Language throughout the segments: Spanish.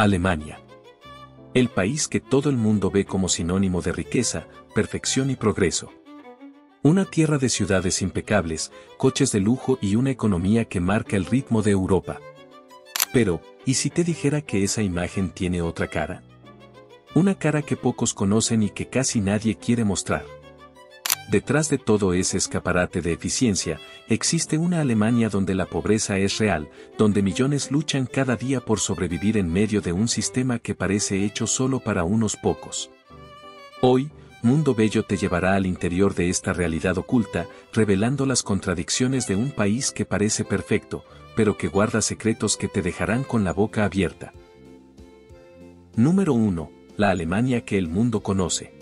Alemania. El país que todo el mundo ve como sinónimo de riqueza, perfección y progreso. Una tierra de ciudades impecables, coches de lujo y una economía que marca el ritmo de Europa. Pero, ¿y si te dijera que esa imagen tiene otra cara? Una cara que pocos conocen y que casi nadie quiere mostrar. Detrás de todo ese escaparate de eficiencia, existe una Alemania donde la pobreza es real, donde millones luchan cada día por sobrevivir en medio de un sistema que parece hecho solo para unos pocos. Hoy, Mundo Bello te llevará al interior de esta realidad oculta, revelando las contradicciones de un país que parece perfecto, pero que guarda secretos que te dejarán con la boca abierta. Número 1. La Alemania que el mundo conoce.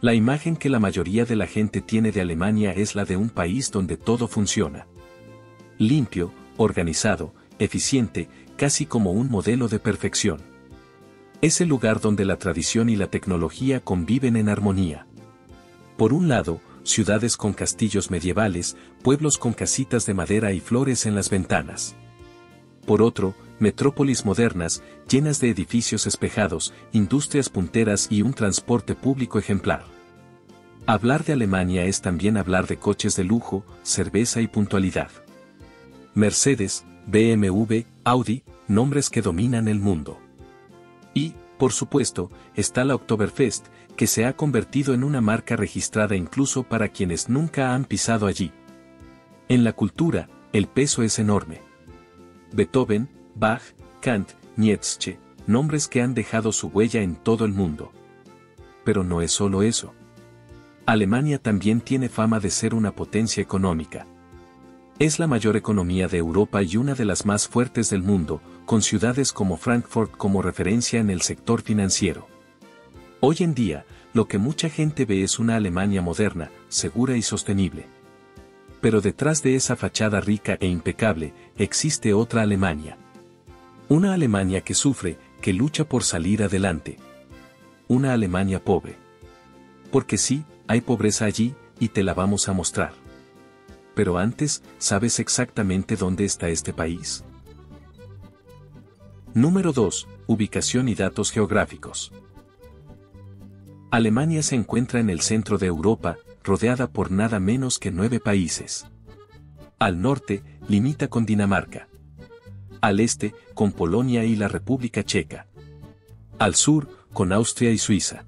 La imagen que la mayoría de la gente tiene de Alemania es la de un país donde todo funciona. Limpio, organizado, eficiente, casi como un modelo de perfección. Es el lugar donde la tradición y la tecnología conviven en armonía. Por un lado, ciudades con castillos medievales, pueblos con casitas de madera y flores en las ventanas. Por otro, metrópolis modernas, llenas de edificios espejados, industrias punteras y un transporte público ejemplar. Hablar de Alemania es también hablar de coches de lujo, cerveza y puntualidad. Mercedes, BMW, Audi, nombres que dominan el mundo. Y, por supuesto, está la Oktoberfest, que se ha convertido en una marca registrada incluso para quienes nunca han pisado allí. En la cultura, el peso es enorme. Beethoven, Bach, Kant, Nietzsche, nombres que han dejado su huella en todo el mundo. Pero no es solo eso. Alemania también tiene fama de ser una potencia económica. Es la mayor economía de Europa y una de las más fuertes del mundo, con ciudades como Frankfurt como referencia en el sector financiero. Hoy en día, lo que mucha gente ve es una Alemania moderna, segura y sostenible. Pero detrás de esa fachada rica e impecable, existe otra Alemania. Una Alemania que sufre, que lucha por salir adelante. Una Alemania pobre. Porque sí, hay pobreza allí, y te la vamos a mostrar. Pero antes, ¿sabes exactamente dónde está este país? Número 2. Ubicación y datos geográficos. Alemania se encuentra en el centro de Europa, rodeada por nada menos que 9 países. Al norte, limita con Dinamarca. Al este, con Polonia y la República Checa. Al sur, con Austria y Suiza.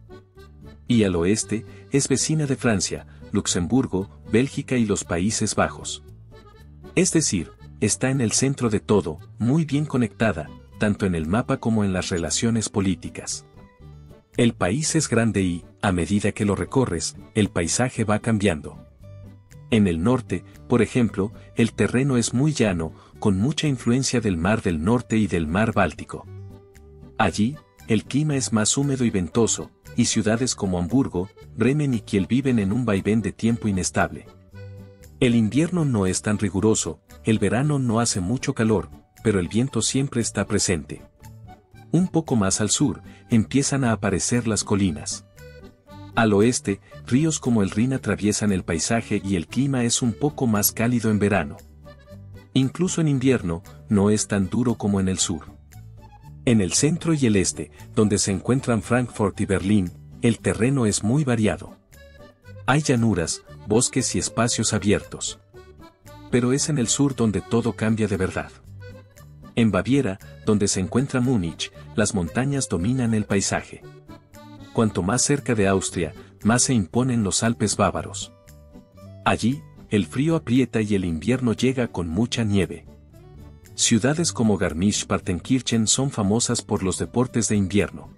Y al oeste, es vecina de Francia, Luxemburgo, Bélgica y los Países Bajos. Es decir, está en el centro de todo, muy bien conectada, tanto en el mapa como en las relaciones políticas. El país es grande y, a medida que lo recorres, el paisaje va cambiando. En el norte, por ejemplo, el terreno es muy llano, con mucha influencia del Mar del Norte y del Mar Báltico. Allí, el clima es más húmedo y ventoso, y ciudades como Hamburgo, Bremen y Kiel viven en un vaivén de tiempo inestable. El invierno no es tan riguroso, el verano no hace mucho calor, pero el viento siempre está presente. Un poco más al sur, empiezan a aparecer las colinas. Al oeste, ríos como el Rin atraviesan el paisaje y el clima es un poco más cálido en verano. Incluso en invierno, no es tan duro como en el sur. En el centro y el este, donde se encuentran Frankfurt y Berlín, el terreno es muy variado. Hay llanuras, bosques y espacios abiertos. Pero es en el sur donde todo cambia de verdad. En Baviera, donde se encuentra Múnich, las montañas dominan el paisaje. Cuanto más cerca de Austria, más se imponen los Alpes bávaros. Allí, el frío aprieta y el invierno llega con mucha nieve. Ciudades como Garmisch-Partenkirchen son famosas por los deportes de invierno.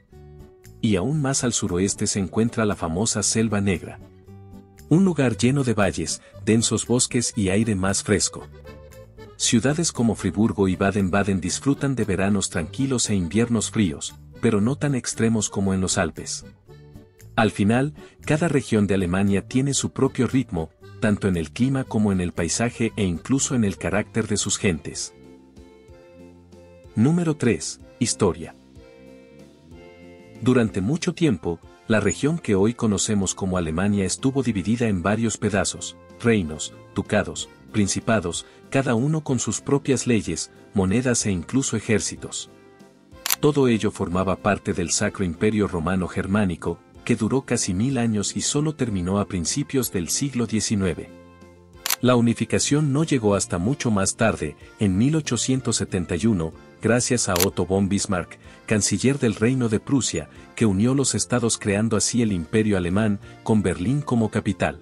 Y aún más al suroeste se encuentra la famosa Selva Negra. Un lugar lleno de valles, densos bosques y aire más fresco. Ciudades como Friburgo y Baden-Baden disfrutan de veranos tranquilos e inviernos fríos, pero no tan extremos como en los Alpes. Al final, cada región de Alemania tiene su propio ritmo, tanto en el clima como en el paisaje e incluso en el carácter de sus gentes. Número 3. Historia. Durante mucho tiempo, la región que hoy conocemos como Alemania estuvo dividida en varios pedazos, reinos, ducados, principados, cada uno con sus propias leyes, monedas e incluso ejércitos. Todo ello formaba parte del Sacro Imperio Romano Germánico, que duró casi 1000 años y solo terminó a principios del siglo XIX. La unificación no llegó hasta mucho más tarde, en 1871, gracias a Otto von Bismarck, canciller del Reino de Prusia, que unió los estados creando así el Imperio Alemán, con Berlín como capital.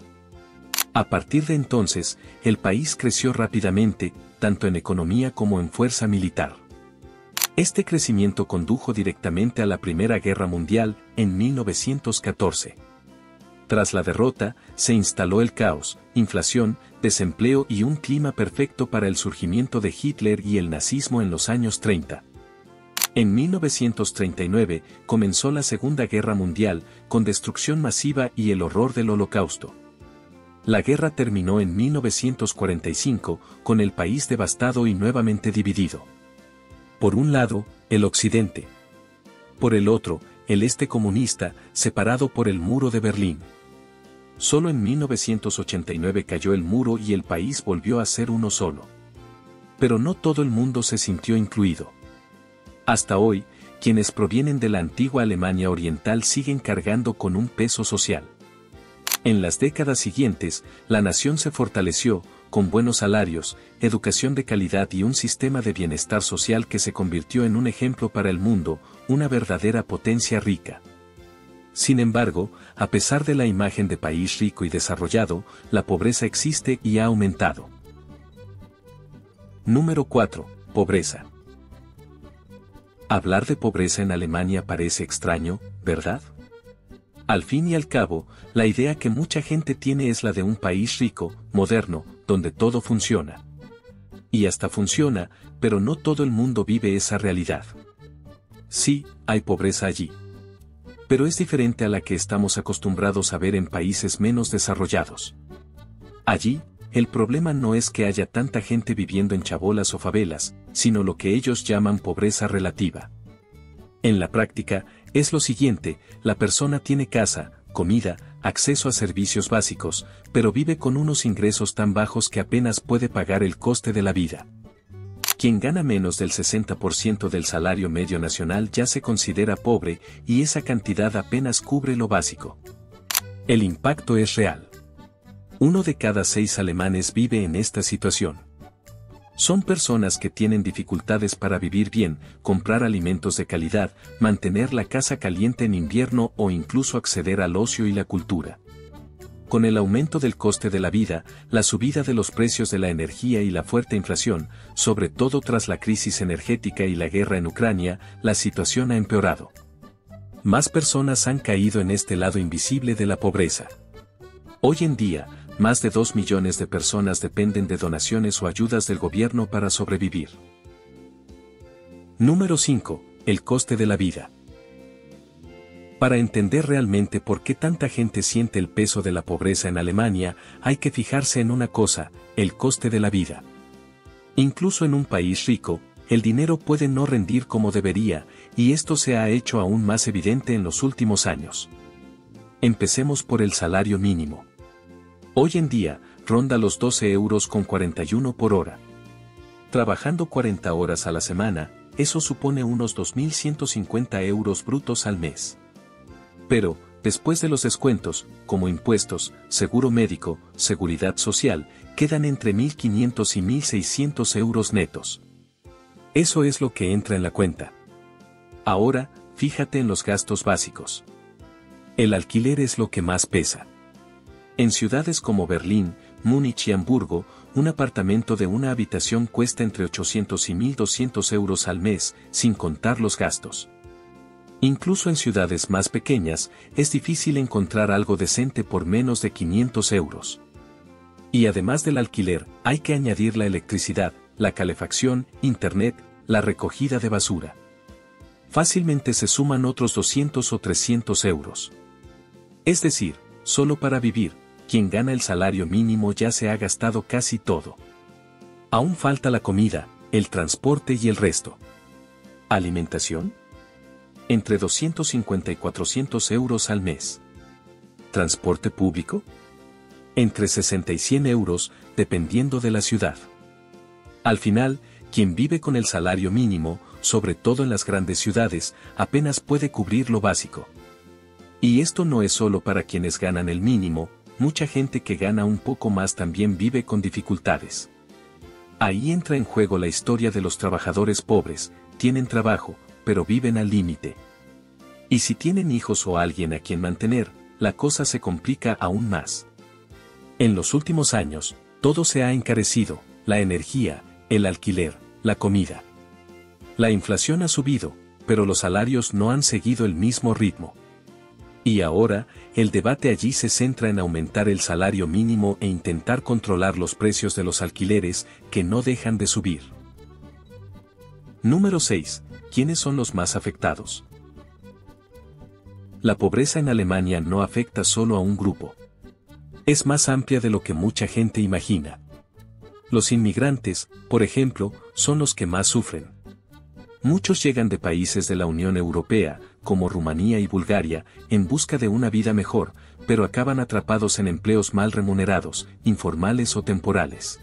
A partir de entonces, el país creció rápidamente, tanto en economía como en fuerza militar. Este crecimiento condujo directamente a la Primera Guerra Mundial, en 1914. Tras la derrota, se instaló el caos, inflación, desempleo y un clima perfecto para el surgimiento de Hitler y el nazismo en los años 30. En 1939, comenzó la Segunda Guerra Mundial, con destrucción masiva y el horror del Holocausto. La guerra terminó en 1945, con el país devastado y nuevamente dividido. Por un lado, el Occidente. Por el otro, el Este comunista, separado por el Muro de Berlín. Solo en 1989 cayó el muro y el país volvió a ser uno solo. Pero no todo el mundo se sintió incluido. Hasta hoy, quienes provienen de la antigua Alemania Oriental siguen cargando con un peso social. En las décadas siguientes, la nación se fortaleció, con buenos salarios, educación de calidad y un sistema de bienestar social que se convirtió en un ejemplo para el mundo, una verdadera potencia rica. Sin embargo, a pesar de la imagen de país rico y desarrollado, la pobreza existe y ha aumentado. Número 4. Pobreza. Hablar de pobreza en Alemania parece extraño, ¿verdad? Al fin y al cabo, la idea que mucha gente tiene es la de un país rico, moderno, donde todo funciona. Y hasta funciona, pero no todo el mundo vive esa realidad. Sí, hay pobreza allí. Pero es diferente a la que estamos acostumbrados a ver en países menos desarrollados. Allí, el problema no es que haya tanta gente viviendo en chabolas o favelas, sino lo que ellos llaman pobreza relativa. En la práctica, es lo siguiente: la persona tiene casa, comida, acceso a servicios básicos, pero vive con unos ingresos tan bajos que apenas puede pagar el coste de la vida. Quien gana menos del 60% del salario medio nacional ya se considera pobre, y esa cantidad apenas cubre lo básico. El impacto es real. 1 de cada 6 alemanes vive en esta situación. Son personas que tienen dificultades para vivir bien, comprar alimentos de calidad, mantener la casa caliente en invierno o incluso acceder al ocio y la cultura. Con el aumento del coste de la vida, la subida de los precios de la energía y la fuerte inflación, sobre todo tras la crisis energética y la guerra en Ucrania, la situación ha empeorado. Más personas han caído en este lado invisible de la pobreza. Hoy en día, más de 2 millones de personas dependen de donaciones o ayudas del gobierno para sobrevivir. Número 5. El coste de la vida. Para entender realmente por qué tanta gente siente el peso de la pobreza en Alemania, hay que fijarse en una cosa: el coste de la vida. Incluso en un país rico, el dinero puede no rendir como debería, y esto se ha hecho aún más evidente en los últimos años. Empecemos por el salario mínimo. Hoy en día, ronda los 12,41 € por hora. Trabajando 40 horas a la semana, eso supone unos 2.150 € brutos al mes. Pero, después de los descuentos, como impuestos, seguro médico, seguridad social, quedan entre 1.500 y 1.600 € netos. Eso es lo que entra en la cuenta. Ahora, fíjate en los gastos básicos. El alquiler es lo que más pesa. En ciudades como Berlín, Múnich y Hamburgo, un apartamento de una habitación cuesta entre 800 y 1.200 € al mes, sin contar los gastos. Incluso en ciudades más pequeñas, es difícil encontrar algo decente por menos de 500 €. Y además del alquiler, hay que añadir la electricidad, la calefacción, internet, la recogida de basura. Fácilmente se suman otros 200 o 300 €. Es decir, solo para vivir, quien gana el salario mínimo ya se ha gastado casi todo. Aún falta la comida, el transporte y el resto. ¿Alimentación? Entre 250 y 400 € al mes. ¿Transporte público? Entre 60 y 100 €, dependiendo de la ciudad. Al final, quien vive con el salario mínimo, sobre todo en las grandes ciudades, apenas puede cubrir lo básico. Y esto no es solo para quienes ganan el mínimo, mucha gente que gana un poco más también vive con dificultades. Ahí entra en juego la historia de los trabajadores pobres, tienen trabajo, pero viven al límite. Y si tienen hijos o alguien a quien mantener, la cosa se complica aún más. En los últimos años, todo se ha encarecido, la energía, el alquiler, la comida. La inflación ha subido, pero los salarios no han seguido el mismo ritmo. Y ahora, el debate allí se centra en aumentar el salario mínimo e intentar controlar los precios de los alquileres, que no dejan de subir. Número 6. ¿Quiénes son los más afectados? La pobreza en Alemania no afecta solo a un grupo. Es más amplia de lo que mucha gente imagina. Los inmigrantes, por ejemplo, son los que más sufren. Muchos llegan de países de la Unión Europea, como Rumanía y Bulgaria, en busca de una vida mejor, pero acaban atrapados en empleos mal remunerados, informales o temporales.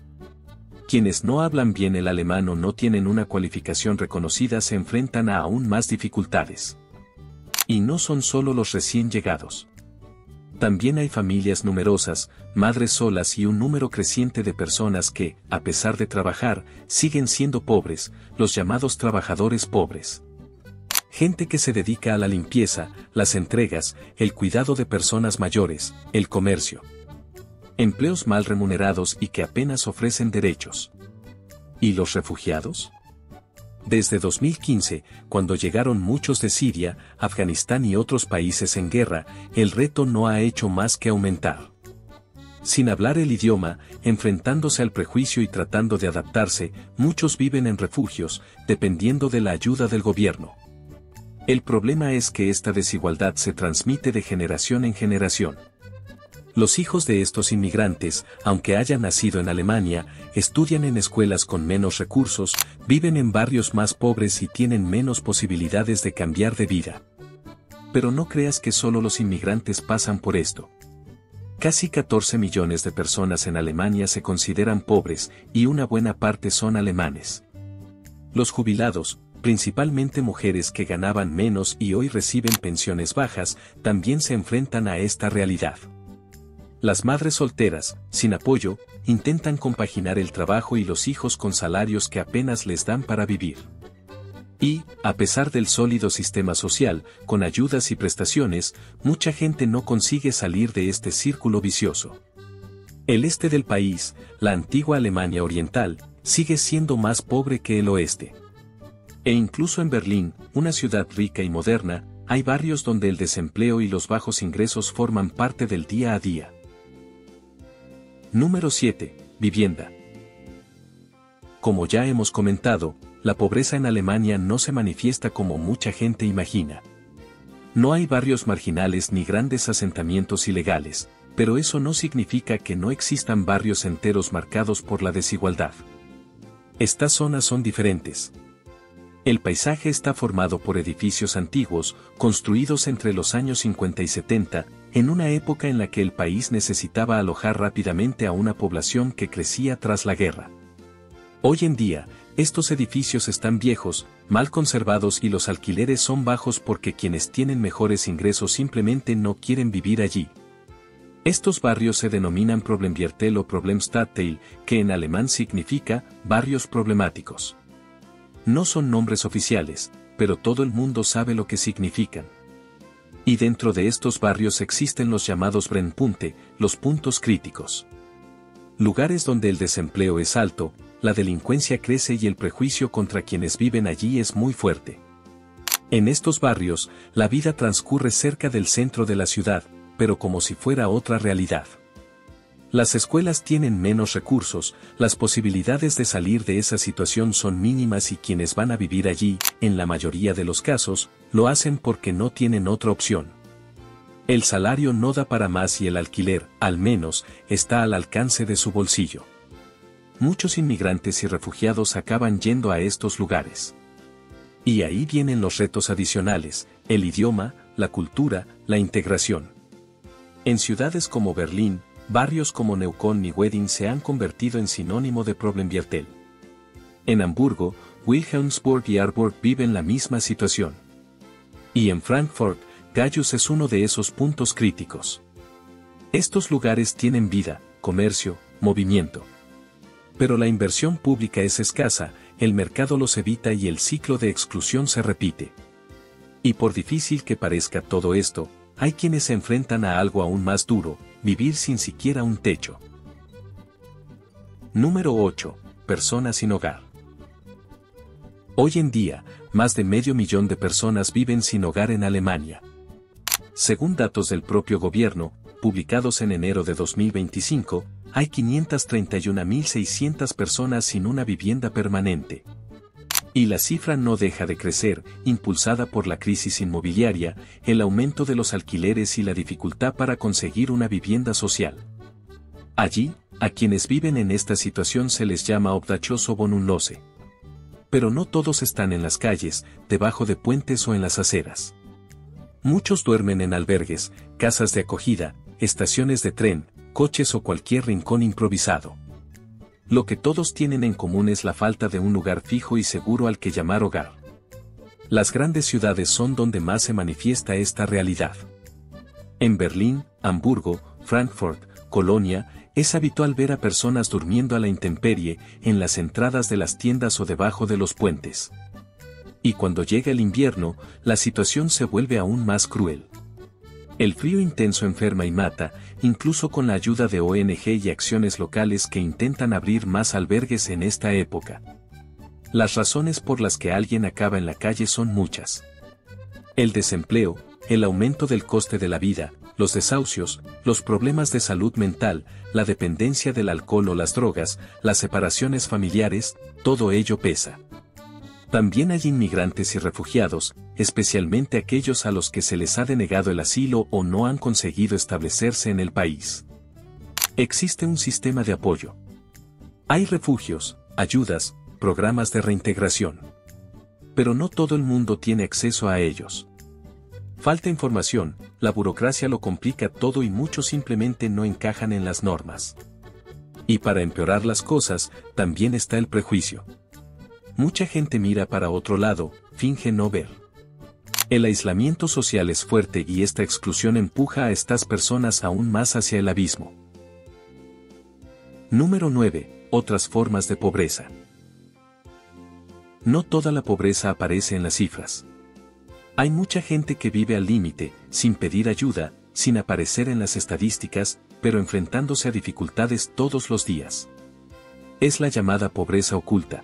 Quienes no hablan bien el alemán o no tienen una cualificación reconocida se enfrentan a aún más dificultades. Y no son solo los recién llegados. También hay familias numerosas, madres solas y un número creciente de personas que, a pesar de trabajar, siguen siendo pobres, los llamados trabajadores pobres. Gente que se dedica a la limpieza, las entregas, el cuidado de personas mayores, el comercio. Empleos mal remunerados y que apenas ofrecen derechos. ¿Y los refugiados? Desde 2015, cuando llegaron muchos de Siria, Afganistán y otros países en guerra, el reto no ha hecho más que aumentar. Sin hablar el idioma, enfrentándose al prejuicio y tratando de adaptarse, muchos viven en refugios, dependiendo de la ayuda del gobierno. El problema es que esta desigualdad se transmite de generación en generación. Los hijos de estos inmigrantes, aunque hayan nacido en Alemania, estudian en escuelas con menos recursos, viven en barrios más pobres y tienen menos posibilidades de cambiar de vida. Pero no creas que solo los inmigrantes pasan por esto. Casi 14 millones de personas en Alemania se consideran pobres, y una buena parte son alemanes. Los jubilados, principalmente mujeres que ganaban menos y hoy reciben pensiones bajas, también se enfrentan a esta realidad. Las madres solteras, sin apoyo, intentan compaginar el trabajo y los hijos con salarios que apenas les dan para vivir. Y, a pesar del sólido sistema social, con ayudas y prestaciones, mucha gente no consigue salir de este círculo vicioso. El este del país, la antigua Alemania Oriental, sigue siendo más pobre que el oeste. E incluso en Berlín, una ciudad rica y moderna, hay barrios donde el desempleo y los bajos ingresos forman parte del día a día. Número 7. Vivienda. Como ya hemos comentado, la pobreza en Alemania no se manifiesta como mucha gente imagina. No hay barrios marginales ni grandes asentamientos ilegales, pero eso no significa que no existan barrios enteros marcados por la desigualdad. Estas zonas son diferentes. El paisaje está formado por edificios antiguos, construidos entre los años 50 y 70, en una época en la que el país necesitaba alojar rápidamente a una población que crecía tras la guerra. Hoy en día, estos edificios están viejos, mal conservados y los alquileres son bajos porque quienes tienen mejores ingresos simplemente no quieren vivir allí. Estos barrios se denominan Problemviertel o Problemstadtteil, que en alemán significa barrios problemáticos. No son nombres oficiales, pero todo el mundo sabe lo que significan. Y dentro de estos barrios existen los llamados Brennpunkte, los puntos críticos. Lugares donde el desempleo es alto, la delincuencia crece y el prejuicio contra quienes viven allí es muy fuerte. En estos barrios, la vida transcurre cerca del centro de la ciudad, pero como si fuera otra realidad. Las escuelas tienen menos recursos, las posibilidades de salir de esa situación son mínimas y quienes van a vivir allí, en la mayoría de los casos, lo hacen porque no tienen otra opción. El salario no da para más y el alquiler, al menos, está al alcance de su bolsillo. Muchos inmigrantes y refugiados acaban yendo a estos lugares. Y ahí vienen los retos adicionales, el idioma, la cultura, la integración. En ciudades como Berlín, barrios como Neukölln y Wedding se han convertido en sinónimo de Problemviertel. En Hamburgo, Wilhelmsburg y Aalborg viven la misma situación. Y en Frankfurt, Gaius es uno de esos puntos críticos. Estos lugares tienen vida, comercio, movimiento. Pero la inversión pública es escasa, el mercado los evita y el ciclo de exclusión se repite. Y por difícil que parezca todo esto, hay quienes se enfrentan a algo aún más duro, vivir sin siquiera un techo. Número 8. Personas sin hogar. Hoy en día, más de 500.000 de personas viven sin hogar en Alemania. Según datos del propio gobierno, publicados en enero de 2025, hay 531.600 personas sin una vivienda permanente. Y la cifra no deja de crecer, impulsada por la crisis inmobiliaria, el aumento de los alquileres y la dificultad para conseguir una vivienda social. Allí, a quienes viven en esta situación se les llama obdachos o wohnungslose. Pero no todos están en las calles, debajo de puentes o en las aceras. Muchos duermen en albergues, casas de acogida, estaciones de tren, coches o cualquier rincón improvisado. Lo que todos tienen en común es la falta de un lugar fijo y seguro al que llamar hogar. Las grandes ciudades son donde más se manifiesta esta realidad. En Berlín, Hamburgo, Frankfurt, Colonia, es habitual ver a personas durmiendo a la intemperie, en las entradas de las tiendas o debajo de los puentes. Y cuando llega el invierno, la situación se vuelve aún más cruel. El frío intenso enferma y mata, incluso con la ayuda de ONG y acciones locales que intentan abrir más albergues en esta época. Las razones por las que alguien acaba en la calle son muchas. El desempleo, el aumento del coste de la vida, los desahucios, los problemas de salud mental, la dependencia del alcohol o las drogas, las separaciones familiares, todo ello pesa. También hay inmigrantes y refugiados, especialmente aquellos a los que se les ha denegado el asilo o no han conseguido establecerse en el país. Existe un sistema de apoyo. Hay refugios, ayudas, programas de reintegración. Pero no todo el mundo tiene acceso a ellos. Falta información, la burocracia lo complica todo y muchos simplemente no encajan en las normas. Y para empeorar las cosas, también está el prejuicio. Mucha gente mira para otro lado, finge no ver. El aislamiento social es fuerte y esta exclusión empuja a estas personas aún más hacia el abismo. Número 9. Otras formas de pobreza. No toda la pobreza aparece en las cifras. Hay mucha gente que vive al límite, sin pedir ayuda, sin aparecer en las estadísticas, pero enfrentándose a dificultades todos los días. Es la llamada pobreza oculta.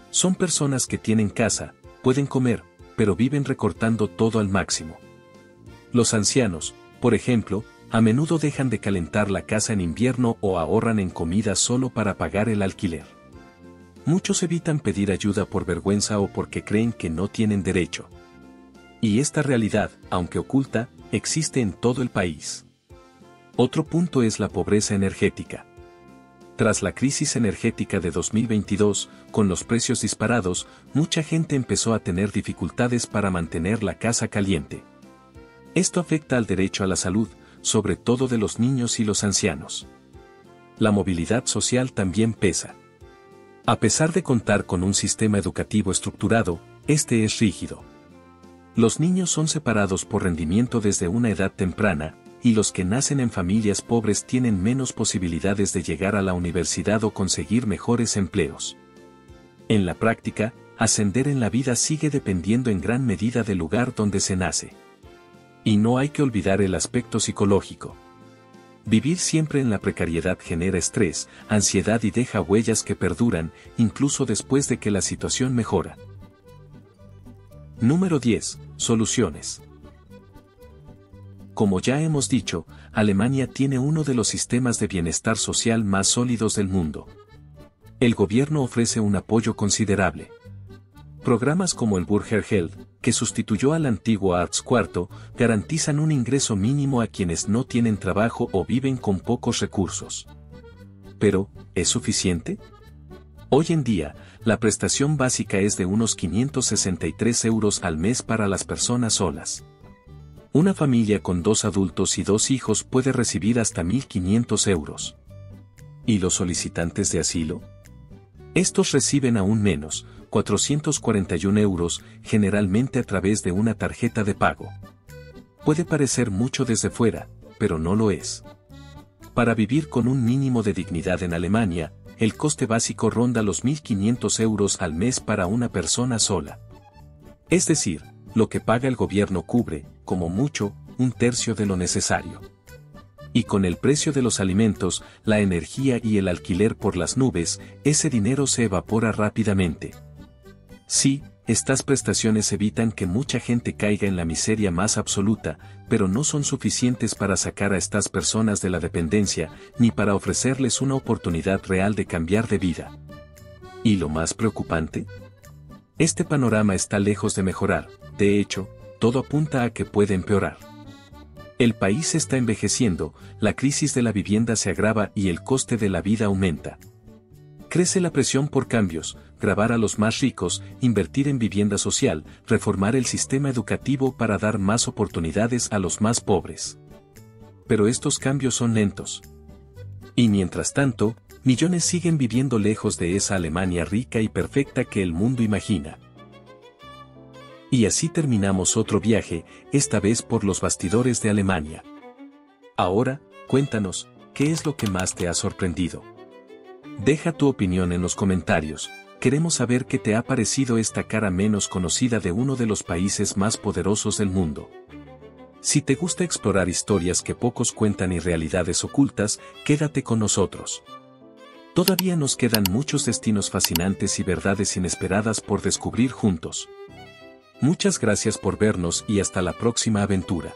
Son personas que tienen casa, pueden comer, pero viven recortando todo al máximo. Los ancianos, por ejemplo, a menudo dejan de calentar la casa en invierno o ahorran en comida solo para pagar el alquiler. Muchos evitan pedir ayuda por vergüenza o porque creen que no tienen derecho. Y esta realidad, aunque oculta, existe en todo el país. Otro punto es la pobreza energética. Tras la crisis energética de 2022, con los precios disparados, mucha gente empezó a tener dificultades para mantener la casa caliente. Esto afecta al derecho a la salud, sobre todo de los niños y los ancianos. La movilidad social también pesa. A pesar de contar con un sistema educativo estructurado, este es rígido. Los niños son separados por rendimiento desde una edad temprana, y los que nacen en familias pobres tienen menos posibilidades de llegar a la universidad o conseguir mejores empleos. En la práctica, ascender en la vida sigue dependiendo en gran medida del lugar donde se nace. Y no hay que olvidar el aspecto psicológico. Vivir siempre en la precariedad genera estrés, ansiedad y deja huellas que perduran, incluso después de que la situación mejora. Número 10. Soluciones. Como ya hemos dicho, Alemania tiene uno de los sistemas de bienestar social más sólidos del mundo. El gobierno ofrece un apoyo considerable. Programas como el Bürgergeld, que sustituyó al antiguo Hartz IV, garantizan un ingreso mínimo a quienes no tienen trabajo o viven con pocos recursos. Pero, ¿es suficiente? Hoy en día, la prestación básica es de unos 563 euros al mes para las personas solas. Una familia con 2 adultos y 2 hijos puede recibir hasta 1.500 euros. ¿Y los solicitantes de asilo? Estos reciben aún menos, 441 euros, generalmente a través de una tarjeta de pago. Puede parecer mucho desde fuera, pero no lo es. Para vivir con un mínimo de dignidad en Alemania, el coste básico ronda los 1.500 euros al mes para una persona sola. Es decir, lo que paga el gobierno cubre, como mucho, un tercio de lo necesario. Y con el precio de los alimentos, la energía y el alquiler por las nubes, ese dinero se evapora rápidamente. Sí, estas prestaciones evitan que mucha gente caiga en la miseria más absoluta, pero no son suficientes para sacar a estas personas de la dependencia, ni para ofrecerles una oportunidad real de cambiar de vida. ¿Y lo más preocupante? Este panorama está lejos de mejorar, de hecho, todo apunta a que puede empeorar. El país está envejeciendo, la crisis de la vivienda se agrava y el coste de la vida aumenta. Crece la presión por cambios, gravar a los más ricos, invertir en vivienda social, reformar el sistema educativo para dar más oportunidades a los más pobres. Pero estos cambios son lentos. Y mientras tanto, millones siguen viviendo lejos de esa Alemania rica y perfecta que el mundo imagina. Y así terminamos otro viaje, esta vez por los bastidores de Alemania. Ahora, cuéntanos, ¿qué es lo que más te ha sorprendido? Deja tu opinión en los comentarios, queremos saber qué te ha parecido esta cara menos conocida de uno de los países más poderosos del mundo. Si te gusta explorar historias que pocos cuentan y realidades ocultas, quédate con nosotros. Todavía nos quedan muchos destinos fascinantes y verdades inesperadas por descubrir juntos. Muchas gracias por vernos y hasta la próxima aventura.